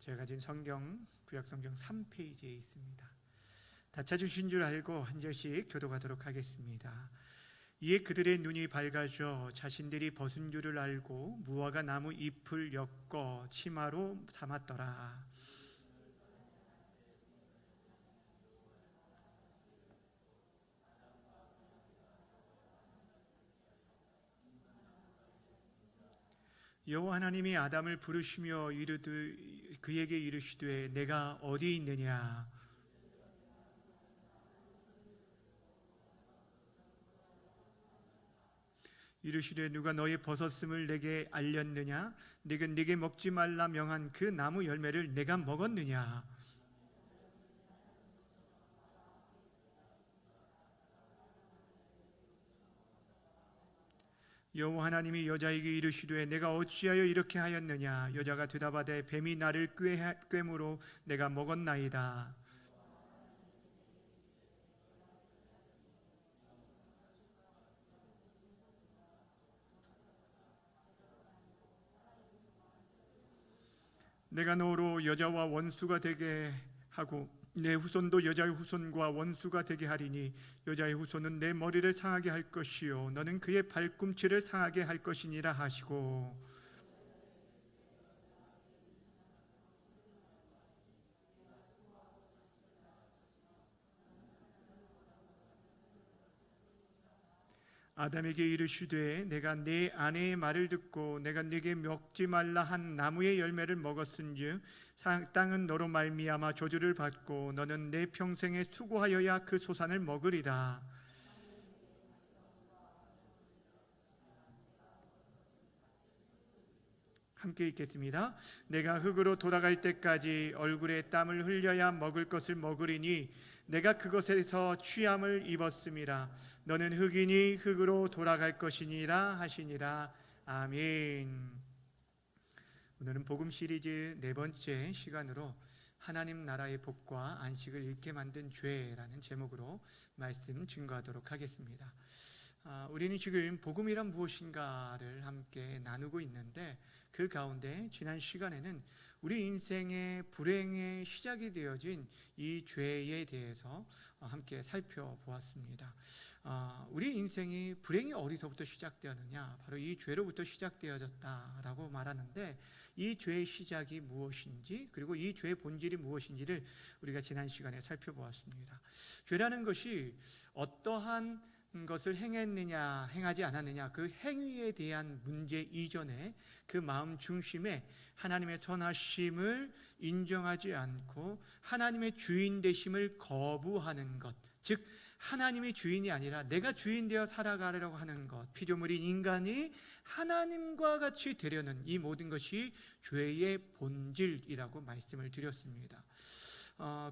제가 가진 성경, 구약성경 3페이지에 있습니다. 다 찾으신 줄 알고 한 절씩 교독하도록 하겠습니다. 이에 그들의 눈이 밝아져 자신들이 벗은 줄을 알고 무화과 나무 잎을 엮어 치마로 삼았더라. 여호와 하나님이 아담을 부르시며 그에게 이르시되 내가 어디 있느냐? 이르시되 누가 너의 벗었음을 내게 알렸느냐? 내가 네게 먹지 말라 명한 그 나무 열매를 내가 먹었느냐? 여호와 하나님이 여자에게 이르시되 내가 어찌하여 이렇게 하였느냐? 여자가 대답하되 뱀이 나를 꾀므로 내가 먹었나이다. 내가 너로 여자와 원수가 되게 하고 내 후손도 여자의 후손과 원수가 되게 하리니 여자의 후손은 내 머리를 상하게 할 것이요 너는 그의 발꿈치를 상하게 할 것이니라 하시고, 아담에게 이르시되 내가 네 아내의 말을 듣고 내가 네게 먹지 말라 한 나무의 열매를 먹었은즉 땅은 너로 말미암아 저주를 받고 너는 내 평생에 수고하여야 그 소산을 먹으리라. 함께 읽겠습니다. 내가 흙으로 돌아갈 때까지 얼굴에 땀을 흘려야 먹을 것을 먹으리니 내가 그것에서 취함을 입었음이라. 너는 흙이니 흙으로 돌아갈 것이니라 하시니라. 아멘. 오늘은 복음 시리즈 네 번째 시간으로 하나님 나라의 복과 안식을 잃게 만든 죄라는 제목으로 말씀 증거하도록 하겠습니다. 우리는 지금 복음이란 무엇인가를 함께 나누고 있는데 그 가운데 지난 시간에는 우리 인생의 불행의 시작이 되어진 이 죄에 대해서 함께 살펴보았습니다. 우리 인생이 불행이 어디서부터 시작되었느냐? 바로 이 죄로부터 시작되어졌다라고 말하는데 이 죄의 시작이 무엇인지 그리고 이 죄의 본질이 무엇인지를 우리가 지난 시간에 살펴보았습니다. 죄라는 것이 어떠한 것을 행했느냐 행하지 않았느냐 그 행위에 대한 문제 이전에 그 마음 중심에 하나님의 선하심을 인정하지 않고 하나님의 주인 되심을 거부하는 것, 즉 하나님이 주인이 아니라 내가 주인 되어 살아가려고 하는 것, 피조물인 인간이 하나님과 같이 되려는 이 모든 것이 죄의 본질이라고 말씀을 드렸습니다.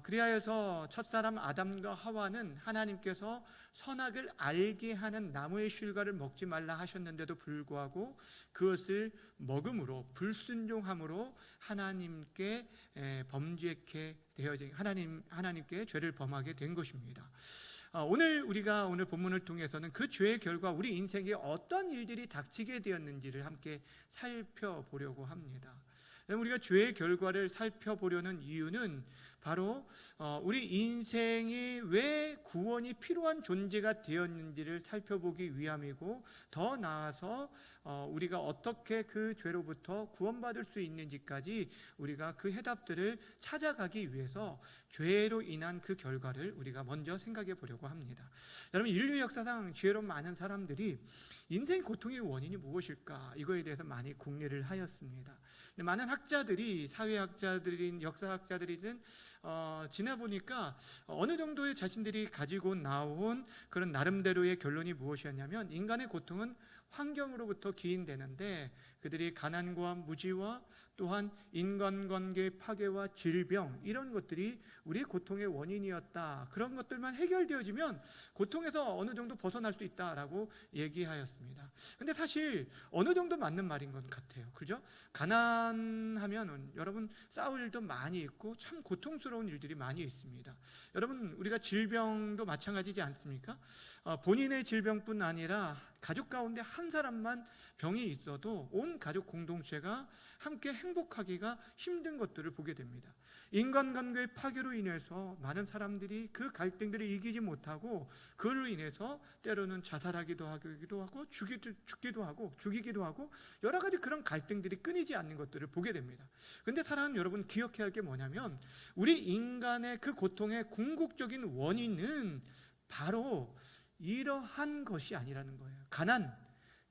그리하여서 첫사람 아담과 하와는 하나님께서 선악을 알게 하는 나무의 실과를 먹지 말라 하셨는데도 불구하고 그것을 먹음으로 불순종함으로 하나님께 범죄케 되어진 하나님께 죄를 범하게 된 것입니다. 우리가 오늘 본문을 통해서는 그 죄의 결과 우리 인생에 어떤 일들이 닥치게 되었는지를 함께 살펴보려고 합니다. 우리가 죄의 결과를 살펴보려는 이유는 바로 우리 인생이 왜 구원이 필요한 존재가 되었는지를 살펴보기 위함이고, 더 나아가서 우리가 어떻게 그 죄로부터 구원받을 수 있는지까지 우리가 그 해답들을 찾아가기 위해서 죄로 인한 그 결과를 우리가 먼저 생각해 보려고 합니다. 여러분, 인류 역사상 죄로 많은 사람들이 인생 고통의 원인이 무엇일까? 이거에 대해서 많이 궁리를 하였습니다. 많은 학자들이, 사회학자들인 역사학자들이든 지나 보니까 어느 정도의 자신들이 가지고 나온 그런 나름대로의 결론이 무엇이었냐면, 인간의 고통은 환경으로부터 기인되는데 그들이 가난과 무지와 또한 인간관계의 파괴와 질병, 이런 것들이 우리의 고통의 원인이었다. 그런 것들만 해결되어지면 고통에서 어느 정도 벗어날 수 있다라고 얘기하였습니다. 근데 사실 어느 정도 맞는 말인 것 같아요. 그죠? 가난하면 여러분 싸울 일도 많이 있고 참 고통스러운 일들이 많이 있습니다. 여러분, 우리가 질병도 마찬가지지 않습니까? 본인의 질병뿐 아니라 가족 가운데 한 사람만 병이 있어도 온 온 가족 공동체가 함께 행복하기가 힘든 것들을 보게 됩니다. 인간관계의 파괴로 인해서 많은 사람들이 그 갈등들을 이기지 못하고 그로 인해서 때로는 자살하기도 하고 죽기도 하고 여러 가지 그런 갈등들이 끊이지 않는 것들을 보게 됩니다. 근데 사랑하는 여러분, 기억해야 할 게 뭐냐면 우리 인간의 그 고통의 궁극적인 원인은 바로 이러한 것이 아니라는 거예요. 가난,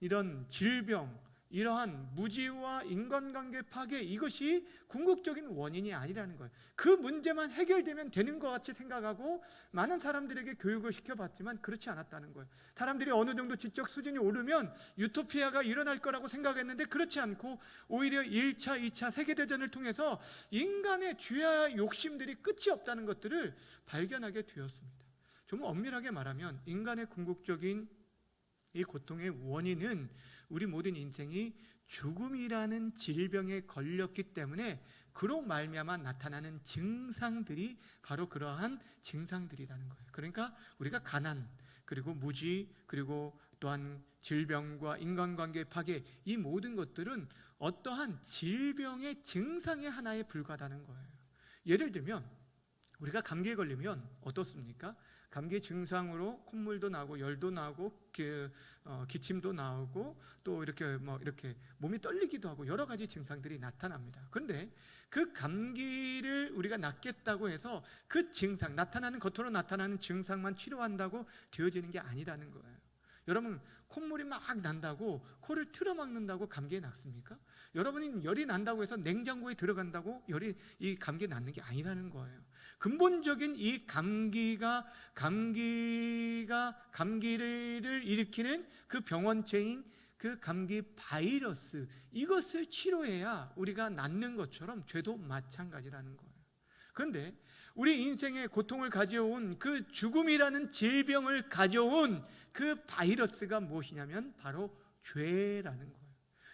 이런 질병, 이러한 무지와 인간관계 파괴, 이것이 궁극적인 원인이 아니라는 거예요. 그 문제만 해결되면 되는 것 같이 생각하고 많은 사람들에게 교육을 시켜봤지만 그렇지 않았다는 거예요. 사람들이 어느 정도 지적 수준이 오르면 유토피아가 일어날 거라고 생각했는데 그렇지 않고 오히려 1차, 2차 세계대전을 통해서 인간의 죄와 욕심들이 끝이 없다는 것들을 발견하게 되었습니다. 좀 엄밀하게 말하면 인간의 궁극적인 이 고통의 원인은 우리 모든 인생이 죽음이라는 질병에 걸렸기 때문에 그로 말미암아 나타나는 증상들이 바로 그러한 증상들이라는 거예요. 그러니까 우리가 가난, 그리고 무지, 그리고 또한 질병과 인간관계 파괴, 이 모든 것들은 어떠한 질병의 증상의 하나에 불과하다는 거예요. 예를 들면 우리가 감기에 걸리면 어떻습니까? 감기 증상으로 콧물도 나고 열도 나고 기침도 나오고 또 이렇게 몸이 떨리기도 하고 여러 가지 증상들이 나타납니다. 그런데 그 감기를 우리가 낫겠다고 해서 그 증상, 겉으로 나타나는 증상만 치료한다고 되어지는 게 아니라는 거예요. 여러분, 콧물이 막 난다고 코를 틀어막는다고 감기에 낫습니까? 여러분이 열이 난다고 해서 냉장고에 들어간다고 이 감기에 낫는 게 아니라는 거예요. 근본적인 이 감기를 일으키는 그 병원체인 그 감기 바이러스, 이것을 치료해야 우리가 낫는 것처럼 죄도 마찬가지라는 거예요. 그런데 우리 인생의 고통을 가져온 그 죽음이라는 질병을 가져온 그 바이러스가 무엇이냐면 바로 죄라는 거예요.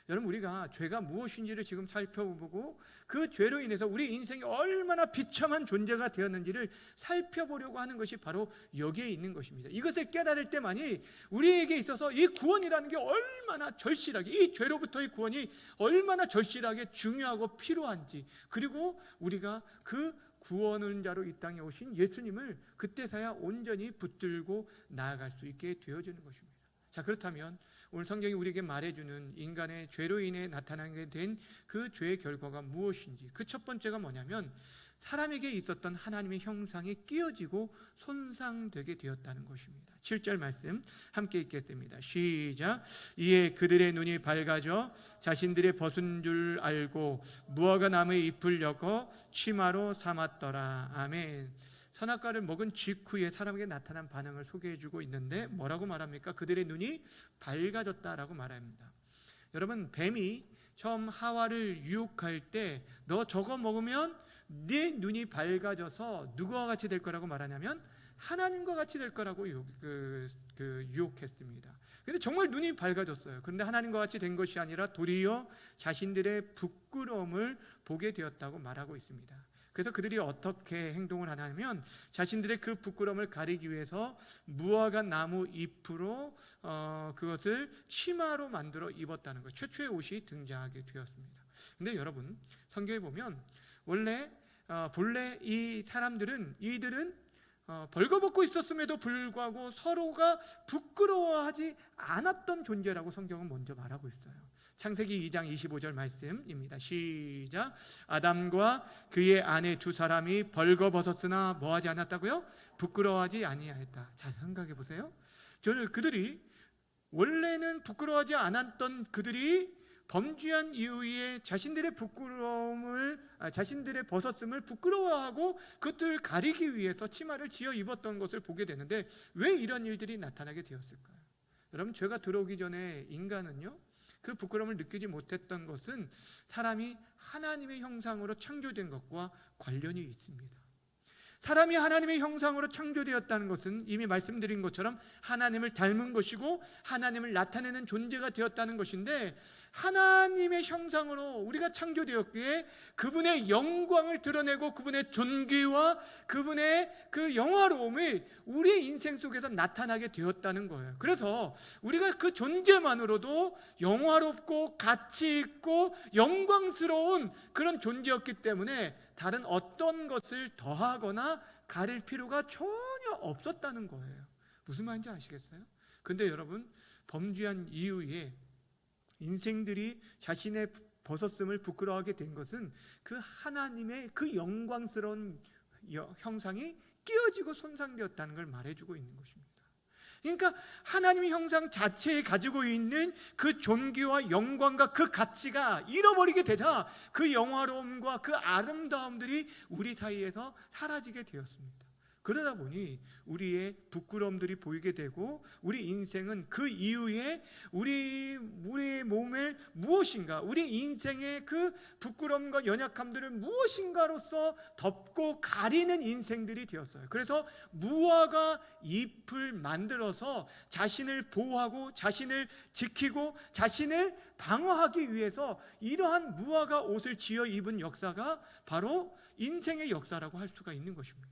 여러분, 우리가 죄가 무엇인지를 지금 살펴보고 그 죄로 인해서 우리 인생이 얼마나 비참한 존재가 되었는지를 살펴보려고 하는 것이 바로 여기에 있는 것입니다. 이것을 깨달을 때만이 우리에게 있어서 이 구원이라는 게 얼마나 절실하게, 이 죄로부터의 구원이 얼마나 절실하게 중요하고 필요한지, 그리고 우리가 그 구원을 자로 이 땅에 오신 예수님을 그때서야 온전히 붙들고 나아갈 수 있게 되어지는 것입니다. 자, 그렇다면 오늘 성경이 우리에게 말해주는 인간의 죄로 인해 나타나게 된 그 죄의 결과가 무엇인지, 그 첫 번째가 뭐냐면 사람에게 있었던 하나님의 형상이 끼어지고 손상되게 되었다는 것입니다. 7절 말씀 함께 읽겠습니다. 시작. 이에 그들의 눈이 밝아져 자신들의 벗은 줄 알고 무화과 나무의 잎을 엮어 치마로 삼았더라. 아멘. 선악과를 먹은 직후에 사람에게 나타난 반응을 소개해주고 있는데 뭐라고 말합니까? 그들의 눈이 밝아졌다라고 말합니다. 여러분, 뱀이 처음 하와를 유혹할 때 너 저거 먹으면 네 눈이 밝아져서 누구와 같이 될 거라고 말하냐면 하나님과 같이 될 거라고 유혹했습니다. 그런데 정말 눈이 밝아졌어요. 그런데 하나님과 같이 된 것이 아니라 도리어 자신들의 부끄러움을 보게 되었다고 말하고 있습니다. 그래서 그들이 어떻게 행동을 하냐면 자신들의 그 부끄러움을 가리기 위해서 무화과 나무 잎으로 그것을 치마로 만들어 입었다는 것, 최초의 옷이 등장하게 되었습니다. 근데 여러분, 성경에 보면 본래 이 사람들은, 이들은 벌거벗고 있었음에도 불구하고 서로가 부끄러워하지 않았던 존재라고 성경은 먼저 말하고 있어요. 창세기 2장 25절 말씀입니다. 시작. 아담과 그의 아내 두 사람이 벌거벗었으나 뭐하지 않았다고요? 부끄러워하지 아니하였다. 잘 생각해 보세요. 그들이 원래는 부끄러워하지 않았던 그들이 범죄한 이후에 자신들의 벗었음을 부끄러워하고 그것들을 가리기 위해서 치마를 지어 입었던 것을 보게 되는데 왜 이런 일들이 나타나게 되었을까요? 여러분, 죄가 들어오기 전에 인간은요, 그 부끄러움을 느끼지 못했던 것은 사람이 하나님의 형상으로 창조된 것과 관련이 있습니다. 사람이 하나님의 형상으로 창조되었다는 것은 이미 말씀드린 것처럼 하나님을 닮은 것이고 하나님을 나타내는 존재가 되었다는 것인데, 하나님의 형상으로 우리가 창조되었기에 그분의 영광을 드러내고 그분의 존귀와 그분의 그 영화로움이 우리의 인생 속에서 나타나게 되었다는 거예요. 그래서 우리가 그 존재만으로도 영화롭고 가치 있고 영광스러운 그런 존재였기 때문에 다른 어떤 것을 더하거나 가릴 필요가 전혀 없었다는 거예요. 무슨 말인지 아시겠어요? 근데 여러분, 범죄한 이후에 인생들이 자신의 벗었음을 부끄러워하게 된 것은 그 하나님의 그 영광스러운 형상이 깨어지고 손상되었다는 걸 말해주고 있는 것입니다. 그러니까 하나님의 형상 자체에 가지고 있는 그 존귀와 영광과 그 가치가 잃어버리게 되자 그 영화로움과 그 아름다움들이 우리 사이에서 사라지게 되었습니다. 그러다 보니 우리의 부끄러움들이 보이게 되고 우리 인생은 그 이후에 우리의 몸을 무엇인가, 우리 인생의 그 부끄러움과 연약함들을 무엇인가로서 덮고 가리는 인생들이 되었어요. 그래서 무화과 잎을 만들어서 자신을 보호하고 자신을 지키고 자신을 방어하기 위해서 이러한 무화과 옷을 지어 입은 역사가 바로 인생의 역사라고 할 수가 있는 것입니다.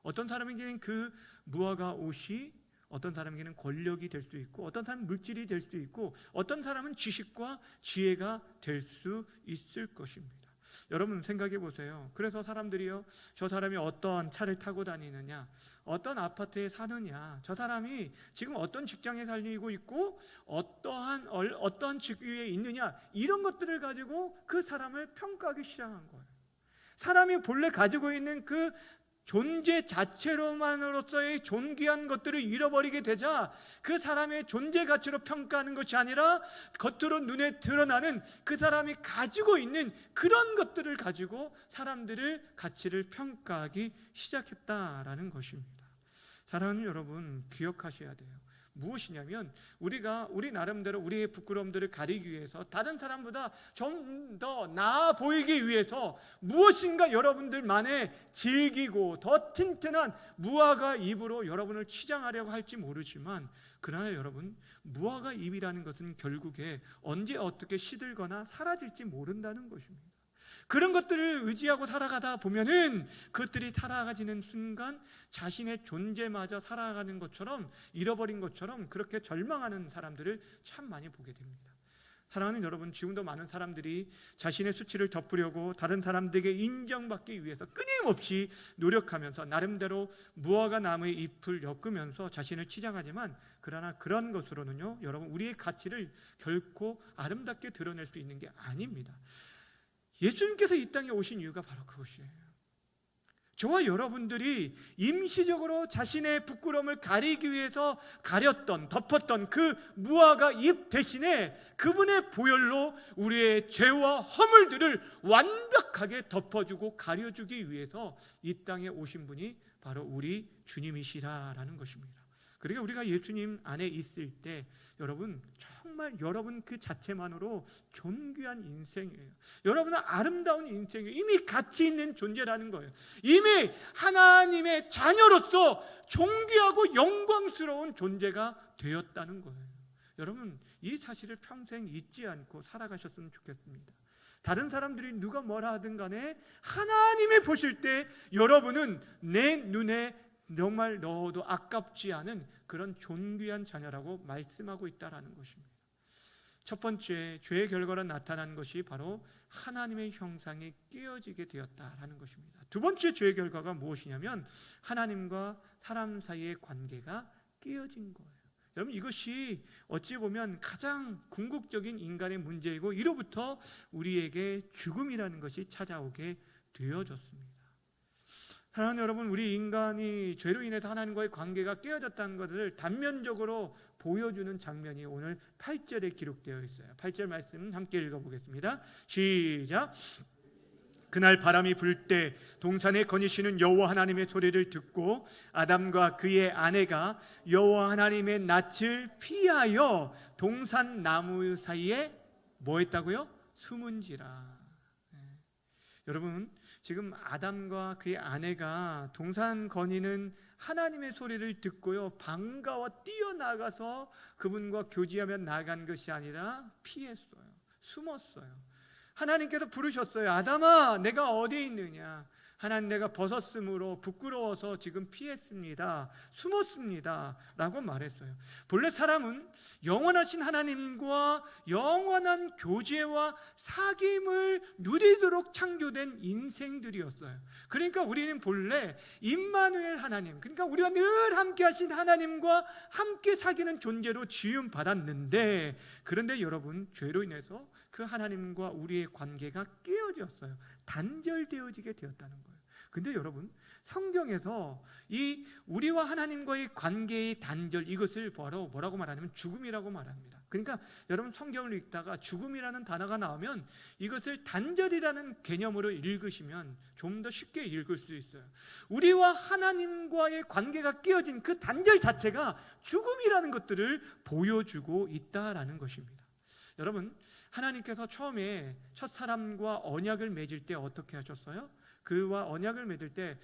어떤 사람에게는 그 무화과 옷이 어떤 사람에게는 권력이 될 수 있고, 어떤 사람은 물질이 될 수 있고, 어떤 사람은 지식과 지혜가 될 수 있을 것입니다. 여러분 생각해 보세요. 그래서 사람들이요, 저 사람이 어떤 차를 타고 다니느냐, 어떤 아파트에 사느냐, 저 사람이 지금 어떤 직장에 다니고 있고 어떠한 직위에 있느냐, 이런 것들을 가지고 그 사람을 평가하기 시작한 거예요. 사람이 본래 가지고 있는 그 존재 자체로만으로서의 존귀한 것들을 잃어버리게 되자 그 사람의 존재 가치로 평가하는 것이 아니라 겉으로 눈에 드러나는 그 사람이 가지고 있는 그런 것들을 가지고 사람들을 가치를 평가하기 시작했다라는 것입니다. 사랑하는 여러분, 기억하셔야 돼요. 무엇이냐면 우리가 우리 나름대로 우리의 부끄러움들을 가리기 위해서, 다른 사람보다 좀 더 나아 보이기 위해서 무엇인가 여러분들만의 질기고 더 튼튼한 무화과 잎으로 여러분을 치장하려고 할지 모르지만, 그러나 여러분, 무화과 잎이라는 것은 결국에 언제 어떻게 시들거나 사라질지 모른다는 것입니다. 그런 것들을 의지하고 살아가다 보면은 그것들이 살아가지는 순간 자신의 존재마저 살아가는 것처럼, 잃어버린 것처럼 그렇게 절망하는 사람들을 참 많이 보게 됩니다. 사랑하는 여러분, 지금도 많은 사람들이 자신의 수치를 덮으려고 다른 사람들에게 인정받기 위해서 끊임없이 노력하면서 나름대로 무화과 나무의 잎을 엮으면서 자신을 치장하지만, 그러나 그런 것으로는요, 여러분, 우리의 가치를 결코 아름답게 드러낼 수 있는 게 아닙니다. 예수님께서 이 땅에 오신 이유가 바로 그것이에요. 저와 여러분들이 임시적으로 자신의 부끄러움을 가리기 위해서 가렸던, 덮었던 그 무화과 잎 대신에 그분의 보혈로 우리의 죄와 허물들을 완벽하게 덮어주고 가려주기 위해서 이 땅에 오신 분이 바로 우리 주님이시라라는 것입니다. 그러니까 우리가 예수님 안에 있을 때 여러분, 정말 여러분 그 자체만으로 존귀한 인생이에요. 여러분은 아름다운 인생이에요. 이미 가치 있는 존재라는 거예요. 이미 하나님의 자녀로서 존귀하고 영광스러운 존재가 되었다는 거예요. 여러분, 이 사실을 평생 잊지 않고 살아가셨으면 좋겠습니다. 다른 사람들이 누가 뭐라 하든 간에 하나님이 보실 때 여러분은 내 눈에 정말 넣어도 아깝지 않은 그런 존귀한 자녀라고 말씀하고 있다라는 것입니다. 첫 번째, 죄의 결과로 나타난 것이 바로 하나님의 형상이 깨어지게 되었다라는 것입니다. 두 번째 죄의 결과가 무엇이냐면 하나님과 사람 사이의 관계가 깨어진 거예요. 여러분, 이것이 어찌 보면 가장 궁극적인 인간의 문제이고, 이로부터 우리에게 죽음이라는 것이 찾아오게 되어졌습니다. 사랑하는 여러분, 우리 인간이 죄로 인해서 하나님과의 관계가 깨어졌다는 것을 단면적으로 보여주는 장면이 오늘 8절에 기록되어 있어요. 8절 말씀 함께 읽어보겠습니다. 시작. 그날 바람이 불 때 동산에 거니시는 여호와 하나님의 소리를 듣고 아담과 그의 아내가 여호와 하나님의 낯을 피하여 동산 나무 사이에 뭐 했다고요? 숨은지라. 여러분, 지금 아담과 그의 아내가 동산 거니는 하나님의 소리를 듣고요, 반가워 뛰어나가서 그분과 교제하며 나간 것이 아니라 피했어요. 숨었어요. 하나님께서 부르셨어요. 아담아, 내가 어디 있느냐? 하나님, 내가 벗었으므로 부끄러워서 지금 피했습니다. 숨었습니다. 라고 말했어요. 본래 사람은 영원하신 하나님과 영원한 교제와 사귐을 누리도록 창조된 인생들이었어요. 그러니까 우리는 본래 임마누엘 하나님, 그러니까 우리가 늘 함께 하신 하나님과 함께 사귀는 존재로 지음 받았는데, 그런데 여러분, 죄로 인해서 그 하나님과 우리의 관계가 깨어졌어요. 단절되어지게 되었다는 거예요. 근데 여러분, 성경에서 이 우리와 하나님과의 관계의 단절, 이것을 바로 뭐라고 말하냐면 죽음이라고 말합니다. 그러니까 여러분, 성경을 읽다가 죽음이라는 단어가 나오면 이것을 단절이라는 개념으로 읽으시면 좀 더 쉽게 읽을 수 있어요. 우리와 하나님과의 관계가 깨어진 그 단절 자체가 죽음이라는 것들을 보여주고 있다라는 것입니다. 여러분, 하나님께서 처음에 첫사람과 언약을 맺을 때 어떻게 하셨어요? 그와 언약을 맺을 때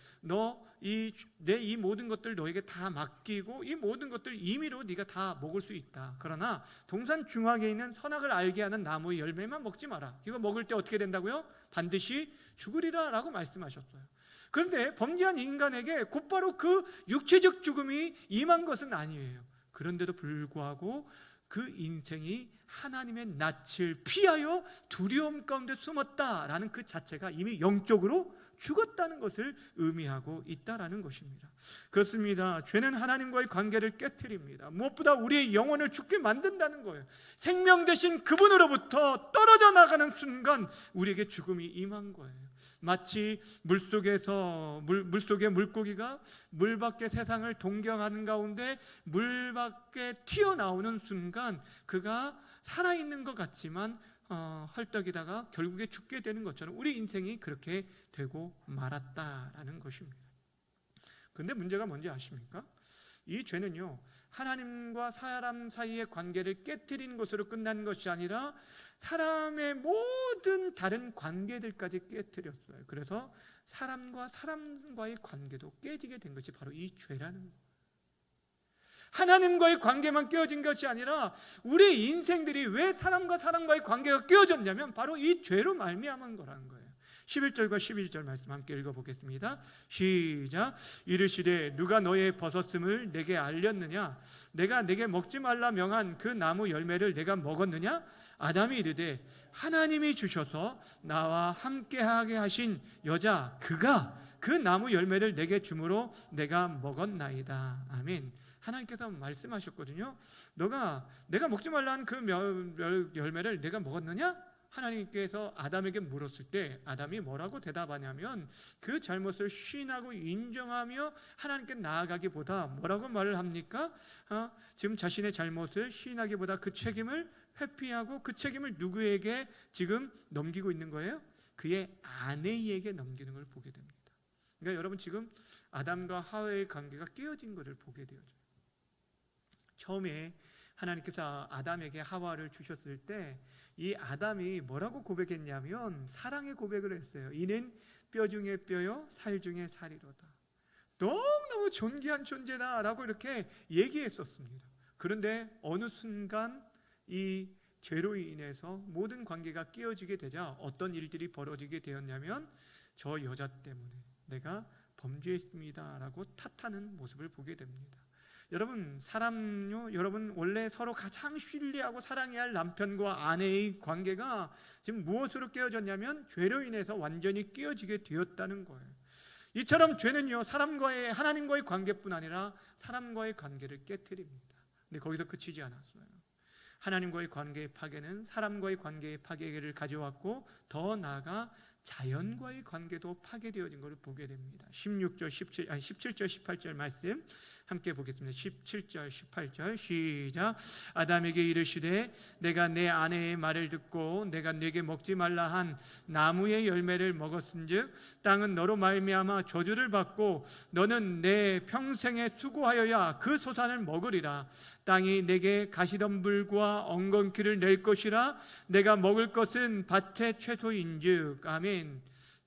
내 이 모든 것들 너에게 다 맡기고 이 모든 것들 임의로 네가 다 먹을 수 있다. 그러나 동산 중앙에 있는 선악을 알게 하는 나무의 열매만 먹지 마라. 이거 먹을 때 어떻게 된다고요? 반드시 죽으리라 라고 말씀하셨어요. 그런데 범죄한 인간에게 곧바로 그 육체적 죽음이 임한 것은 아니에요. 그런데도 불구하고 그 인생이 하나님의 낯을 피하여 두려움 가운데 숨었다라는 그 자체가 이미 영적으로 죽었다는 것을 의미하고 있다라는 것입니다. 그렇습니다. 죄는 하나님과의 관계를 깨트립니다. 무엇보다 우리의 영혼을 죽게 만든다는 거예요. 생명 되신 그분으로부터 떨어져 나가는 순간 우리에게 죽음이 임한 거예요. 마치 물속의 물고기가 물 밖의 세상을 동경하는 가운데 물 밖에 튀어나오는 순간 그가 살아있는 것 같지만 헐떡이다가 결국에 죽게 되는 것처럼 우리 인생이 그렇게 되고 말았다라는 것입니다. 그런데 문제가 뭔지 아십니까? 이 죄는요, 하나님과 사람 사이의 관계를 깨트리는 것으로 끝난 것이 아니라 사람의 모든 다른 관계들까지 깨트렸어요. 그래서 사람과 사람과의 관계도 깨지게 된 것이 바로 이 죄라는 거예요. 하나님과의 관계만 깨어진 것이 아니라 우리 인생들이 왜 사람과 사람과의 관계가 깨어졌냐면 바로 이 죄로 말미암은 거라는 거예요. 11절과 12절 말씀 함께 읽어보겠습니다. 시작. 이르시되 누가 너의 벗었음을 내게 알렸느냐? 내가 내게 먹지 말라 명한 그 나무 열매를 내가 먹었느냐? 아담이 이르되 하나님이 주셔서 나와 함께하게 하신 여자 그가 그 나무 열매를 내게 주므로 내가 먹었나이다. 아멘. 하나님께서 말씀하셨거든요. 내가 먹지 말라는 그 열매를 내가 먹었느냐? 하나님께서 아담에게 물었을 때 아담이 뭐라고 대답하냐면 그 잘못을 시인하고 인정하며 하나님께 나아가기보다 뭐라고 말을 합니까? 지금 자신의 잘못을 시인하기보다 그 책임을 회피하고 그 책임을 누구에게 지금 넘기고 있는 거예요? 그의 아내에게 넘기는 걸 보게 됩니다. 그러니까 여러분, 지금 아담과 하와의 관계가 깨어진 것을 보게 되어져요. 처음에 하나님께서 아담에게 하와를 주셨을 때 이 아담이 뭐라고 고백했냐면 사랑의 고백을 했어요. 이는 뼈 중에 뼈요 살 중에 살이로다. 너무너무 존귀한 존재다라고 이렇게 얘기했었습니다. 그런데 어느 순간 이 죄로 인해서 모든 관계가 깨어지게 되자 어떤 일들이 벌어지게 되었냐면 저 여자 때문에 내가 범죄했습니다라고 탓하는 모습을 보게 됩니다. 여러분, 여러분 원래 서로 가장 신뢰하고 사랑해야 할 남편과 아내의 관계가 지금 무엇으로 깨어졌냐면 죄로 인해서 완전히 깨어지게 되었다는 거예요. 이처럼 죄는요, 하나님과의 관계뿐 아니라 사람과의 관계를 깨트립니다. 근데 거기서 그치지 않았어요. 하나님과의 관계의 파괴는 사람과의 관계의 파괴를 가져왔고 더 나아가 자연과의 관계도 파괴되어진 것을 보게 됩니다. 17절 18절 말씀 함께 보겠습니다. 17절 18절 시작. 아담에게 이르시되 내가 내 아내의 말을 듣고 내가 네게 먹지 말라 한 나무의 열매를 먹었은즉 땅은 너로 말미암아 저주를 받고 너는 내 평생에 수고하여야 그 소산을 먹으리라. 땅이 내게 가시덤불과 엉겅퀴를 낼 것이라. 내가 먹을 것은 밭의 채소인즉. 아멘.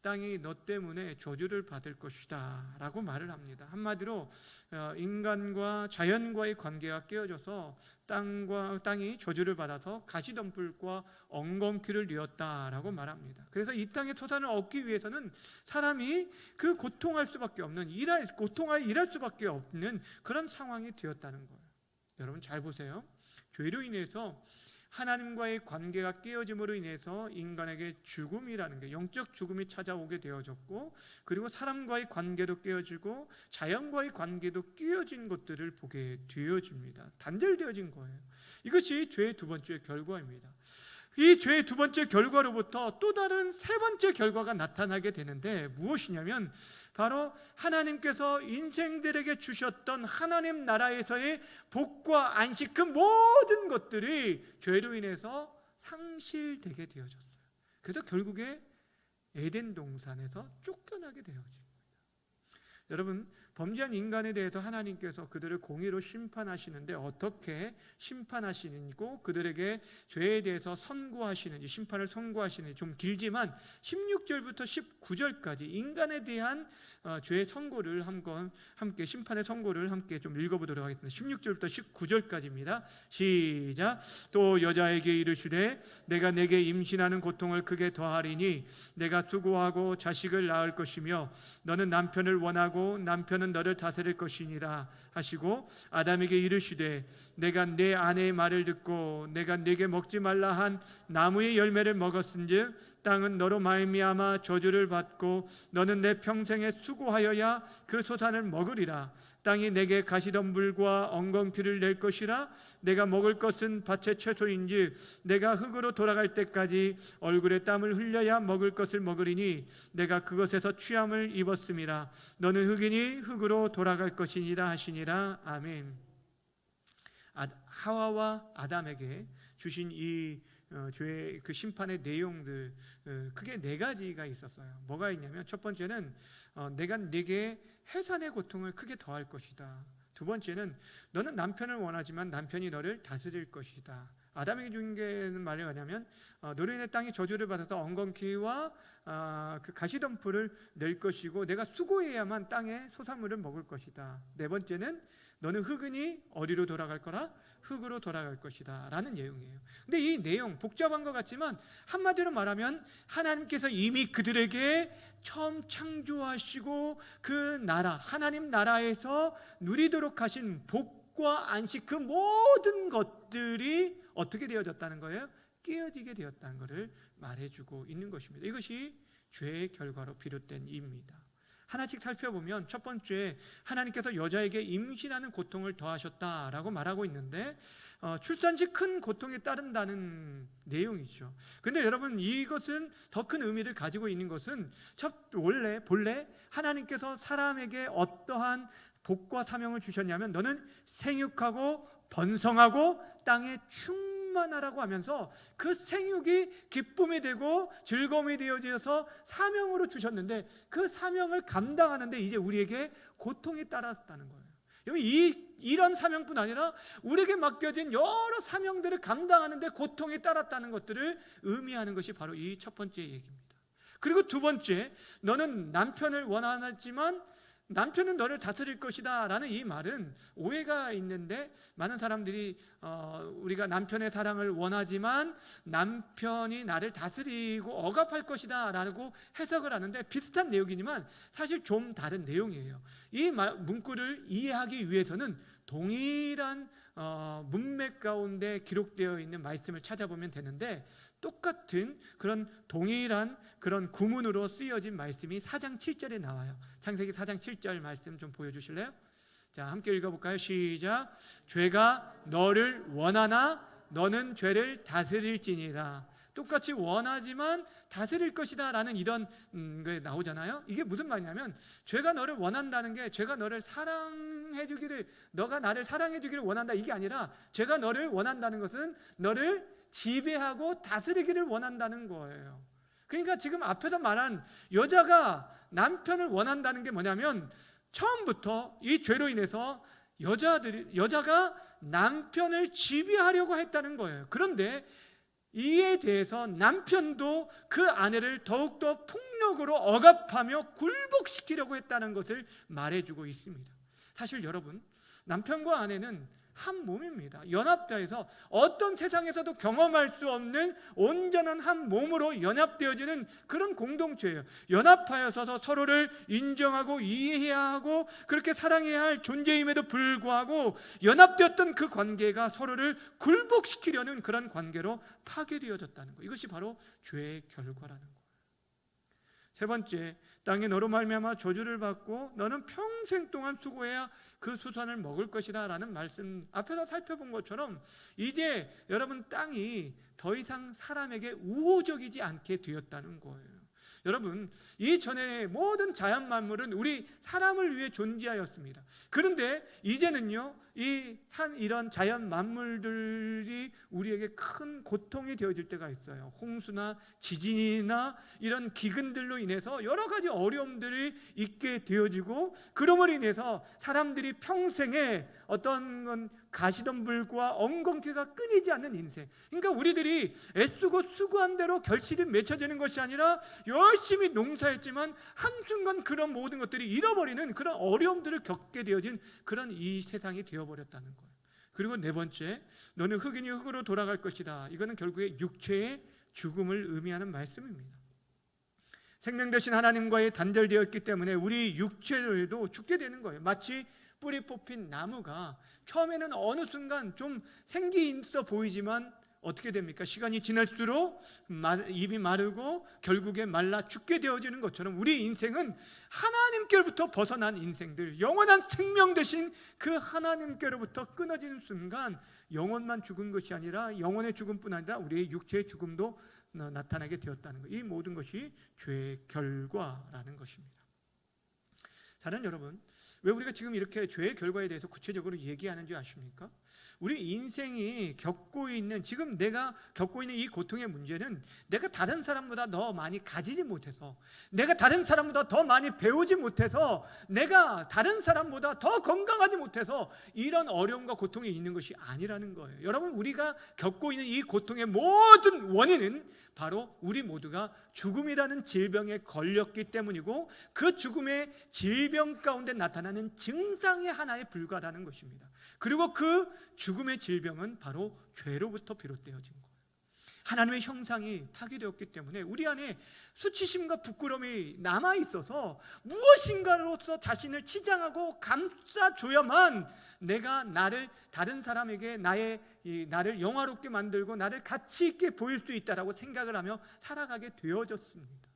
땅이 너 때문에 저주를 받을 것이다 라고 말을 합니다. 한마디로 인간과 자연과의 관계가 깨어져서 땅이 저주를 받아서 가시덤불과 엉겅퀴를 뉘었다라고 말합니다. 그래서 이 땅의 토산을 얻기 위해서는 사람이 그 고통할 수밖에 없는, 일할 수밖에 없는 그런 상황이 되었다는 거예요. 여러분 잘 보세요. 죄로 인해서 하나님과의 관계가 깨어짐으로 인해서 인간에게 죽음이라는 게, 영적 죽음이 찾아오게 되어졌고, 그리고 사람과의 관계도 깨어지고 자연과의 관계도 깨어진 것들을 보게 되어집니다. 단절되어진 거예요. 이것이 죄의 두 번째 결과입니다. 이 죄의 두 번째 결과로부터 또 다른 세 번째 결과가 나타나게 되는데 무엇이냐면 바로 하나님께서 인생들에게 주셨던 하나님 나라에서의 복과 안식, 그 모든 것들이 죄로 인해서 상실되게 되어졌어요. 그래서 결국에 에덴 동산에서 쫓겨나게 되어집니다. 여러분, 범죄한 인간에 대해서 하나님께서 그들을 공의로 심판하시는데 어떻게 심판하시는고 그들에게 죄에 대해서 선고하시는지, 심판을 선고하시는지, 좀 길지만 16절부터 19절까지 인간에 대한 죄의 선고를 함께, 심판의 선고를 함께 좀 읽어보도록 하겠습니다. 16절부터 19절까지입니다. 시작. 또 여자에게 이르시되 내가 내게 임신하는 고통을 크게 더하리니 내가 수고하고 자식을 낳을 것이며 너는 남편을 원하고 남편은 너를 다스릴 것이니라 하시고 아담에게 이르시되 내가 내 아내의 말을 듣고 내가 네게 먹지 말라 한 나무의 열매를 먹었은즉 땅은 너로 말미암아 저주를 받고 너는 내 평생에 수고하여야 그 소산을 먹으리라. 땅이 내게 가시덤불과 엉겅퀴를 낼 것이라. 내가 먹을 것은 밭의 채소인즉 내가 흙으로 돌아갈 때까지 얼굴에 땀을 흘려야 먹을 것을 먹으리니 내가 그것에서 취함을 입었음이라. 너는 흙이니 흙으로 돌아갈 것이니라 하시니라. 아멘. 하와와 아담에게 주신 이 죄의 그 심판의 내용들, 크게 네 가지가 있었어요. 뭐가 있냐면 첫 번째는 내가 네게 해산의 고통을 크게 더할 것이다. 두 번째는 너는 남편을 원하지만 남편이 너를 다스릴 것이다. 아담에게 준 게 말이 뭐냐면 너로 인해 땅이 저주를 받아서 엉겅퀴와 그 가시덤불을 낼 것이고 내가 수고해야만 땅의 소산물을 먹을 것이다. 네 번째는 너는 흙이니 어디로 돌아갈 거라? 흙으로 돌아갈 것이다 라는 내용이에요. 근데 이 내용 복잡한 것 같지만 한마디로 말하면 하나님께서 이미 그들에게 처음 창조하시고 그 나라, 하나님 나라에서 누리도록 하신 복과 안식, 그 모든 것들이 어떻게 되어졌다는 거예요? 깨어지게 되었다는 것을 말해주고 있는 것입니다. 이것이 죄의 결과로 비롯된 일입니다. 하나씩 살펴보면 첫 번째, 하나님께서 여자에게 임신하는 고통을 더하셨다라고 말하고 있는데 출산 시 큰 고통이 따른다는 내용이죠. 근데 여러분, 이것은 더 큰 의미를 가지고 있는 것은 본래 하나님께서 사람에게 어떠한 복과 사명을 주셨냐면 너는 생육하고 번성하고 땅에 충만하라고 하면서 그 생육이 기쁨이 되고 즐거움이 되어져서 사명으로 주셨는데 그 사명을 감당하는데 이제 우리에게 고통이 따랐다는 거예요. 이런 사명뿐 아니라 우리에게 맡겨진 여러 사명들을 감당하는데 고통이 따랐다는 것들을 의미하는 것이 바로 이 첫 번째 얘기입니다. 그리고 두 번째, 너는 남편을 원하지만 남편은 너를 다스릴 것이다 라는 이 말은 오해가 있는데 많은 사람들이 우리가 남편의 사랑을 원하지만 남편이 나를 다스리고 억압할 것이다 라고 해석을 하는데 비슷한 내용이지만 사실 좀 다른 내용이에요. 이 문구를 이해하기 위해서는 동일한 문맥 가운데 기록되어 있는 말씀을 찾아보면 되는데 똑같은 그런 동일한 그런 구문으로 쓰여진 말씀이 4장 7절에 나와요. 창세기 4장 7절 말씀 좀 보여주실래요? 자, 함께 읽어볼까요? 시작. 죄가 너를 원하나 너는 죄를 다스릴지니라. 똑같이 원하지만 다스릴 것이다 라는 이런 게 나오잖아요. 이게 무슨 말이냐면 죄가 너를 원한다는 게 죄가 너를 사랑해주기를, 너가 나를 사랑해주기를 원한다 이게 아니라 죄가 너를 원한다는 것은 너를 지배하고 다스리기를 원한다는 거예요. 그러니까 지금 앞에서 말한 여자가 남편을 원한다는 게 뭐냐면 처음부터 이 죄로 인해서 여자가 남편을 지배하려고 했다는 거예요. 그런데 이에 대해서 남편도 그 아내를 더욱더 폭력으로 억압하며 굴복시키려고 했다는 것을 말해주고 있습니다. 사실 여러분, 남편과 아내는 한 몸입니다. 연합되어서 어떤 세상에서도 경험할 수 없는 온전한 한 몸으로 연합되어지는 그런 공동체예요. 연합하여서 서로를 인정하고 이해해야 하고 그렇게 사랑해야 할 존재임에도 불구하고 연합되었던 그 관계가 서로를 굴복시키려는 그런 관계로 파괴되어졌다는 것. 이것이 바로 죄의 결과라는 거예요. 세 번째, 땅이 너로 말미암아 저주를 받고 너는 평생 동안 수고해야 그 수산을 먹을 것이다 라는 말씀 앞에서 살펴본 것처럼 이제 여러분 땅이 더 이상 사람에게 우호적이지 않게 되었다는 거예요. 여러분, 이전에 모든 자연 만물은 우리 사람을 위해 존재하였습니다. 그런데 이제는요, 이런 자연 만물들이 우리에게 큰 고통이 되어질 때가 있어요. 홍수나 지진이나 이런 기근들로 인해서 여러 가지 어려움들이 있게 되어지고, 그러므로 인해서 사람들이 평생에 어떤 건 가시덤불과 엉겅퀴가 끊이지 않는 인생. 그러니까 우리들이 애쓰고 수고한 대로 결실이 맺혀지는 것이 아니라 열심히 농사했지만 한순간 그런 모든 것들이 잃어버리는 그런 어려움들을 겪게 되어진 그런 이 세상이 되어버렸다는 거예요. 그리고 네 번째, 너는 흙이니 흙으로 돌아갈 것이다. 이거는 결국에 육체의 죽음을 의미하는 말씀입니다. 생명 되신 하나님과의 단절되었기 때문에 우리 육체도 죽게 되는 거예요. 마치 뿌리 뽑힌 나무가 처음에는 어느 순간 좀 생기 있어 보이지만 어떻게 됩니까? 시간이 지날수록 잎이 마르고 결국에 말라 죽게 되어지는 것처럼 우리 인생은 하나님께로부터 벗어난 인생들, 영원한 생명 되신 그 하나님께로부터 끊어지는 순간 영혼만 죽은 것이 아니라 영혼의 죽음뿐 아니라 우리의 육체의 죽음도 나타나게 되었다는 것. 이 모든 것이 죄의 결과라는 것입니다. 사랑하는 여러분, 왜 우리가 지금 이렇게 죄의 결과에 대해서 구체적으로 얘기하는지 아십니까? 우리 인생이 겪고 있는, 지금 내가 겪고 있는 이 고통의 문제는 내가 다른 사람보다 더 많이 가지지 못해서, 내가 다른 사람보다 더 많이 배우지 못해서, 내가 다른 사람보다 더 건강하지 못해서 이런 어려움과 고통이 있는 것이 아니라는 거예요. 여러분, 우리가 겪고 있는 이 고통의 모든 원인은 바로 우리 모두가 죽음이라는 질병에 걸렸기 때문이고, 그 죽음의 질병 가운데 나타나는 증상의 하나에 불과하다는 것입니다. 그리고 그 죽음의 질병은 바로 죄로부터 비롯되어진 거예요. 하나님의 형상이 파괴되었기 때문에 우리 안에 수치심과 부끄러움이 남아있어서 무엇인가로서 자신을 치장하고 감싸줘야만 내가 다른 사람에게 나를 영화롭게 만들고 나를 가치 있게 보일 수 있다라고 생각을 하며 살아가게 되어졌습니다.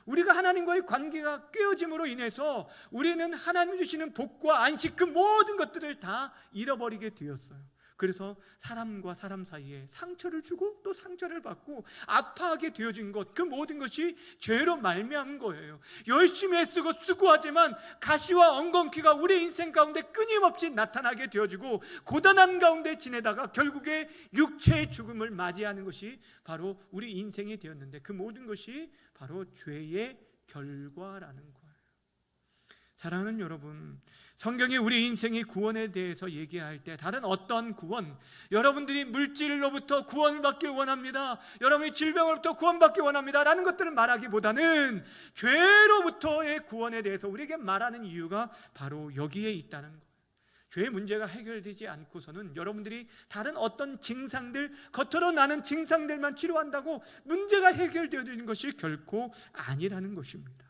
우리가 하나님과의 관계가 깨어짐으로 인해서 우리는 하나님 주시는 복과 안식, 그 모든 것들을 다 잃어버리게 되었어요. 그래서 사람과 사람 사이에 상처를 주고 또 상처를 받고 아파하게 되어진 것, 그 모든 것이 죄로 말미암은 거예요. 열심히 애쓰고 수고하지만 가시와 엉겅퀴가 우리 인생 가운데 끊임없이 나타나게 되어지고 고단한 가운데 지내다가 결국에 육체의 죽음을 맞이하는 것이 바로 우리 인생이 되었는데, 그 모든 것이 바로 죄의 결과라는 거예요. 사랑하는 여러분, 성경이 우리 인생의 구원에 대해서 얘기할 때 다른 어떤 구원, 여러분들이 물질로부터 구원받길 원합니다, 여러분이 질병으로부터 구원받길 원합니다 라는 것들을 말하기보다는 죄로부터의 구원에 대해서 우리에게 말하는 이유가 바로 여기에 있다는 거예요. 죄의 문제가 해결되지 않고서는 여러분들이 다른 어떤 증상들, 겉으로 나는 증상들만 치료한다고 문제가 해결되어지는 것이 결코 아니라는 것입니다.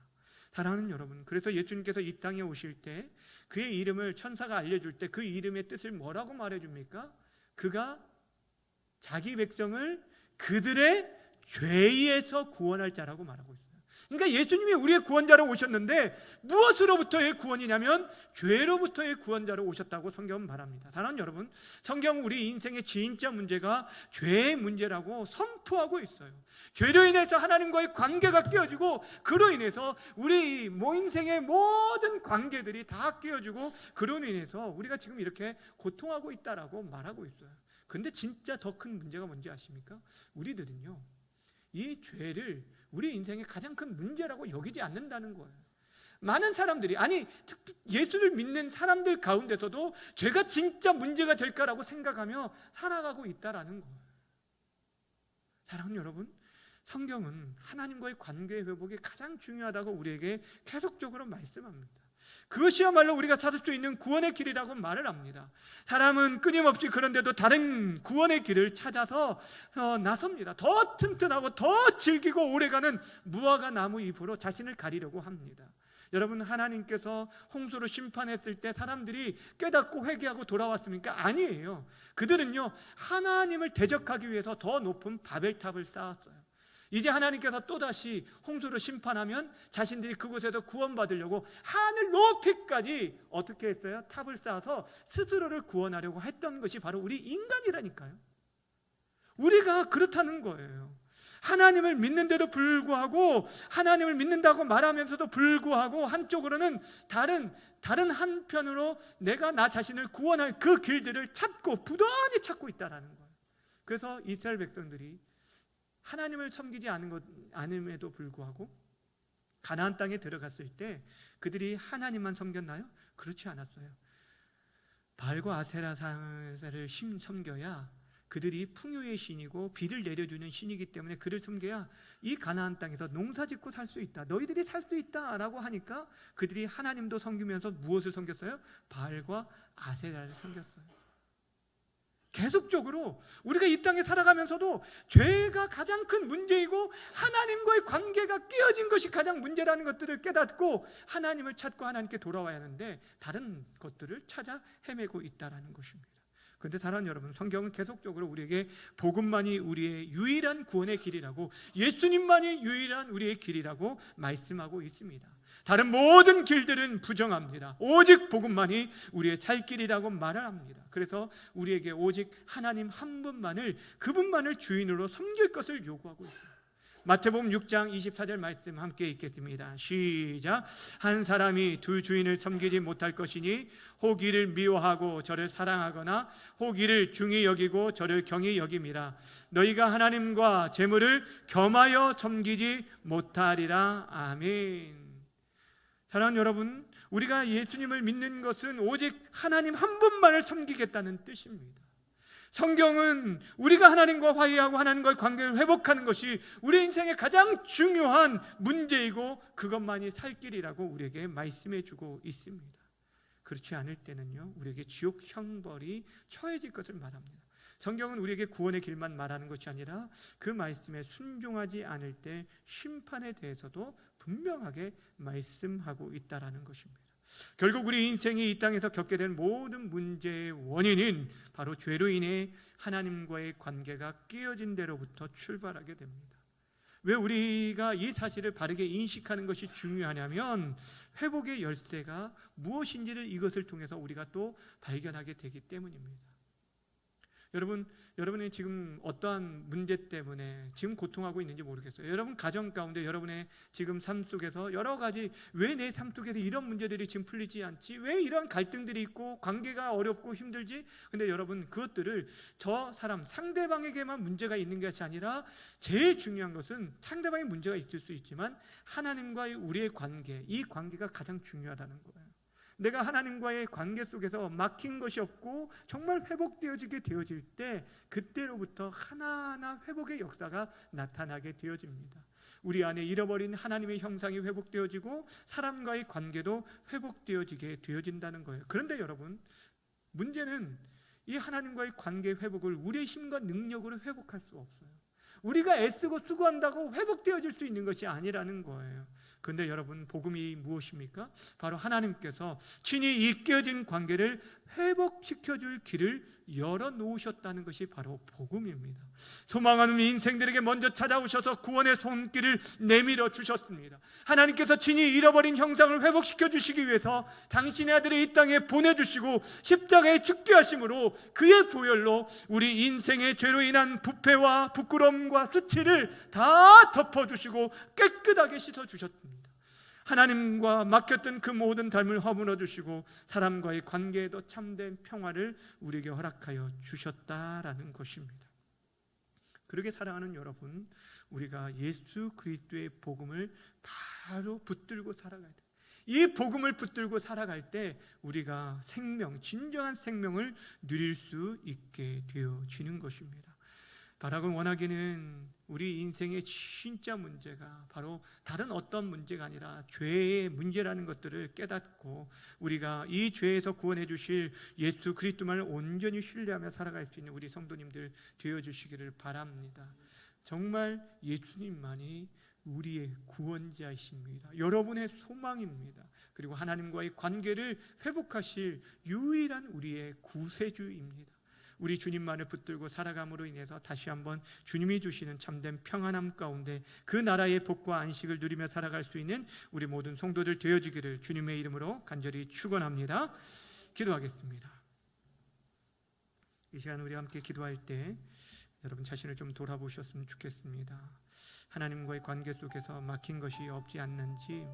사랑하는 여러분, 그래서 예수님께서 이 땅에 오실 때 그의 이름을 천사가 알려줄 때 그 이름의 뜻을 뭐라고 말해줍니까? 그가 자기 백성을 그들의 죄에서 구원할 자라고 말하고 있어요. 그러니까 예수님이 우리의 구원자로 오셨는데 무엇으로부터의 구원이냐면 죄로부터의 구원자로 오셨다고 성경은 말합니다. 사랑하는 여러분, 성경은 우리 인생의 진짜 문제가 죄의 문제라고 선포하고 있어요. 죄로 인해서 하나님과의 관계가 깨어지고, 그로 인해서 우리 인생의 모든 관계들이 다 깨어지고, 그로 인해서 우리가 지금 이렇게 고통하고 있다라고 말하고 있어요. 근데 진짜 더 큰 문제가 뭔지 아십니까? 우리들은요, 이 죄를 우리 인생의 가장 큰 문제라고 여기지 않는다는 거예요. 많은 사람들이, 아니 예수를 믿는 사람들 가운데서도 죄가 진짜 문제가 될까라고 생각하며 살아가고 있다라는 거예요. 사랑하는 여러분, 성경은 하나님과의 관계 회복이 가장 중요하다고 우리에게 계속적으로 말씀합니다. 그것이야말로 우리가 찾을 수 있는 구원의 길이라고 말을 합니다. 사람은 끊임없이 그런데도 다른 구원의 길을 찾아서 나섭니다. 더 튼튼하고 더 질기고 오래가는 무화과 나무 잎으로 자신을 가리려고 합니다. 여러분, 하나님께서 홍수로 심판했을 때 사람들이 깨닫고 회개하고 돌아왔습니까? 아니에요. 그들은요, 하나님을 대적하기 위해서 더 높은 바벨탑을 쌓았어요. 이제 하나님께서 또다시 홍수로 심판하면 자신들이 그곳에서 구원받으려고 하늘 높이까지 어떻게 했어요? 탑을 쌓아서 스스로를 구원하려고 했던 것이 바로 우리 인간이라니까요. 우리가 그렇다는 거예요. 하나님을 믿는데도 불구하고, 하나님을 믿는다고 말하면서도 불구하고 한쪽으로는 다른 한편으로 내가 나 자신을 구원할 그 길들을 찾고 부단히 찾고 있다는 거예요. 그래서 이스라엘 백성들이 하나님을 섬기지 않음에도 불구하고 가나안 땅에 들어갔을 때 그들이 하나님만 섬겼나요? 그렇지 않았어요. 바알과 아세라를 섬겨야 그들이 풍요의 신이고 비를 내려주는 신이기 때문에 그를 섬겨야 이 가나안 땅에서 농사짓고 살 수 있다, 너희들이 살 수 있다라고 하니까 그들이 하나님도 섬기면서 무엇을 섬겼어요? 바알과 아세라를 섬겼어요. 계속적으로 우리가 이 땅에 살아가면서도 죄가 가장 큰 문제이고 하나님과의 관계가 깨어진 것이 가장 문제라는 것들을 깨닫고 하나님을 찾고 하나님께 돌아와야 하는데 다른 것들을 찾아 헤매고 있다는 것입니다. 그런데 사랑하는 여러분, 성경은 계속적으로 우리에게 복음만이 우리의 유일한 구원의 길이라고, 예수님만이 유일한 우리의 길이라고 말씀하고 있습니다. 다른 모든 길들은 부정합니다. 오직 복음만이 우리의 살 길이라고 말을 합니다. 그래서 우리에게 오직 하나님 한 분만을, 그분만을 주인으로 섬길 것을 요구하고 있습니다. 마태복음 6장 24절 말씀 함께 읽겠습니다. 시작. 한 사람이 두 주인을 섬기지 못할 것이니 혹 이를 미워하고 저를 사랑하거나 혹 이를 중히 여기고 저를 경히 여김이라. 너희가 하나님과 재물을 겸하여 섬기지 못하리라. 아멘. 사랑하는 여러분, 우리가 예수님을 믿는 것은 오직 하나님 한 분만을 섬기겠다는 뜻입니다. 성경은 우리가 하나님과 화해하고 하나님과의 관계를 회복하는 것이 우리 인생의 가장 중요한 문제이고 그것만이 살 길이라고 우리에게 말씀해 주고 있습니다. 그렇지 않을 때는요, 우리에게 지옥 형벌이 처해질 것을 말합니다. 성경은 우리에게 구원의 길만 말하는 것이 아니라 그 말씀에 순종하지 않을 때 심판에 대해서도 분명하게 말씀하고 있다는 것입니다. 결국 우리 인생이 이 땅에서 겪게 된 모든 문제의 원인은 바로 죄로 인해 하나님과의 관계가 깨어진 데로부터 출발하게 됩니다. 왜 우리가 이 사실을 바르게 인식하는 것이 중요하냐면 회복의 열쇠가 무엇인지를 이것을 통해서 우리가 또 발견하게 되기 때문입니다. 여러분이 지금 어떠한 문제 때문에 지금 고통하고 있는지 모르겠어요. 여러분 가정 가운데 여러분의 지금 삶 속에서 여러 가지, 왜 내 삶 속에서 이런 문제들이 지금 풀리지 않지? 왜 이런 갈등들이 있고 관계가 어렵고 힘들지? 근데 여러분, 그것들을 저 사람 상대방에게만 문제가 있는 것이 아니라 제일 중요한 것은 상대방의 문제가 있을 수 있지만 하나님과의 우리의 관계, 이 관계가 가장 중요하다는 거예요. 내가 하나님과의 관계 속에서 막힌 것이 없고 정말 회복되어지게 되어질 때 그때로부터 하나하나 회복의 역사가 나타나게 되어집니다. 우리 안에 잃어버린 하나님의 형상이 회복되어지고 사람과의 관계도 회복되어지게 되어진다는 거예요. 그런데 여러분, 문제는 이 하나님과의 관계 회복을 우리의 힘과 능력으로 회복할 수 없어요. 우리가 애쓰고 수고한다고 회복되어질 수 있는 것이 아니라는 거예요. 그런데 여러분, 복음이 무엇입니까? 바로 하나님께서 친히 이 깨어진 관계를 회복시켜줄 길을 열어놓으셨다는 것이 바로 복음입니다. 소망하는 인생들에게 먼저 찾아오셔서 구원의 손길을 내밀어 주셨습니다. 하나님께서 친히 잃어버린 형상을 회복시켜 주시기 위해서 당신의 아들을 이 땅에 보내주시고 십자가에 죽게 하심으로 그의 보혈로 우리 인생의 죄로 인한 부패와 부끄러움과 수치를 다 덮어주시고 깨끗하게 씻어주셨습니다. 하나님과 맡겼던 그 모든 삶을 허물어 주시고 사람과의 관계에도 참된 평화를 우리에게 허락하여 주셨다라는 것입니다. 그렇게 사랑하는 여러분, 우리가 예수 그리스도의 복음을 바로 붙들고 살아가야 돼요. 이 복음을 붙들고 살아갈 때 우리가 생명, 진정한 생명을 누릴 수 있게 되어지는 것입니다. 바라고 원하기는 우리 인생의 진짜 문제가 바로 다른 어떤 문제가 아니라 죄의 문제라는 것들을 깨닫고 우리가 이 죄에서 구원해 주실 예수 그리스도만을 온전히 신뢰하며 살아갈 수 있는 우리 성도님들 되어 주시기를 바랍니다. 정말 예수님만이 우리의 구원자이십니다. 여러분의 소망입니다. 그리고 하나님과의 관계를 회복하실 유일한 우리의 구세주입니다. 우리 주님만을 붙들고 살아감으로 인해서 다시 한번 주님이 주시는 참된 평안함 가운데 그 나라의 복과 안식을 누리며 살아갈 수 있는 우리 모든 성도들 되어지기를 주님의 이름으로 간절히 축원합니다. 기도하겠습니다. 이 시간 우리 함께 기도할 때 여러분 자신을 좀 돌아보셨으면 좋겠습니다. 하나님과의 관계 속에서 막힌 것이 없지 않는지.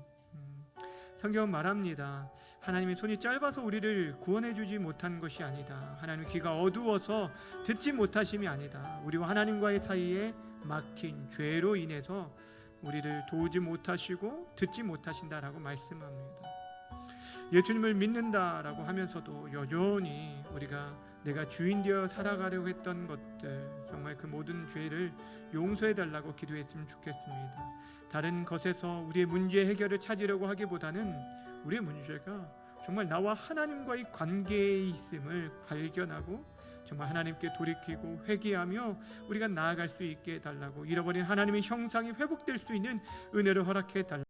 성경은 말합니다. 하나님의 손이 짧아서 우리를 구원해 주지 못한 것이 아니다. 하나님의 귀가 어두워서 듣지 못하심이 아니다. 우리와 하나님과의 사이에 막힌 죄로 인해서 우리를 도우지 못하시고 듣지 못하신다라고 말씀합니다. 예수님을 믿는다라고 하면서도 여전히 우리가 내가 주인 되어 살아가려고 했던 것들, 정말 그 모든 죄를 용서해 달라고 기도했으면 좋겠습니다. 다른 것에서 우리의 문제 해결을 찾으려고 하기보다는 우리의 문제가 정말 나와 하나님과의 관계에 있음을 발견하고 정말 하나님께 돌이키고 회개하며 우리가 나아갈 수 있게 해달라고, 잃어버린 하나님의 형상이 회복될 수 있는 은혜를 허락해 달라고